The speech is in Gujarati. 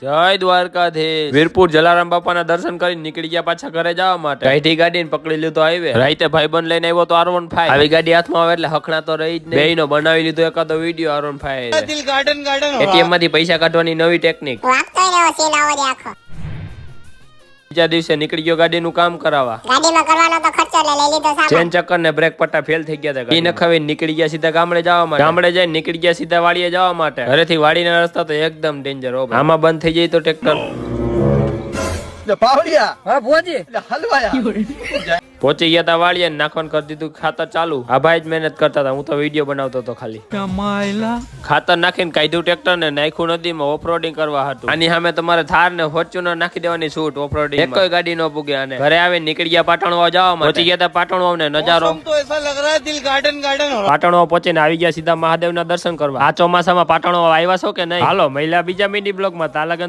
જય દ્વારકાધીશ। વીરપુર જલારામ બાપાના દર્શન કરીને નીકળી ગયા પાછા ઘરે જવા માટે। કઈથી ગાડીને પકડી લીધો હાઈવે। રાઈતે ભાઈબંધ લઈને આવ્યો તો R15। આવી ગાડી હાથમાં આવે એટલે હખણા તો રહી જ નહીં। બેયનો બનાવી લીધો એકાદો વિડીયો R15। ATM માંથી પૈસા કાઢવાની નવી ટેકનિક। બીજા દિવસે નીકળી ગયો ગાડીનું કામ કરાવવા। ગાડીમાં કરવાનો તો ખર્ચો લઈ લીધો સાહેબ। ચેન ચક્કર ને બ્રેક પટ્ટા ફેલ થઈ ગયા હતા। ઈ નખાવીને નીકળી ગયા સીધા ગામડે જવા માટે। ગામડે જઈને નીકળી ગયા સીધા વાડીએ જવા માટે। ઘરેથી વાડીના રસ્તા તો એકદમ ડેન્જર હો। આમાં બંધ થઈ જાય તો ટ્રેક્ટર પહોંચી ગયા તા વાળીએ નાખવાનું કરી દીધું ખાતર ચાલુ। આ ભાઈ જ મહેનત કરતા હતા, હું તો વિડીયો બનાવતો હતો ખાલી। ખાતર નાખીને કાઢ્યું ટ્રેક્ટર ને નાખ્યું નદીમાં ઓફરોડિંગ કરવા હતું। આની સામે તમારે થાર ને ફોર્ચ્યુનર નાખી દેવાની છૂટ ઓફરોડિંગ। એક કોઈ ગાડી ન પૂગે અને ઘરે આવીને નીકળી ગયા પાટણવા જવા માટે। પહોંચી ગયા તા પાટણવા ને નજારો પાટણવા પહોંચીને આવી ગયા સીધા મહાદેવના દર્શન કરવા। આ ચોમાસામાં પાટણવા આવ્યા છો કે નહીં? હાલો મહિલા બીજા મિની બ્લોગમાં તાલાગન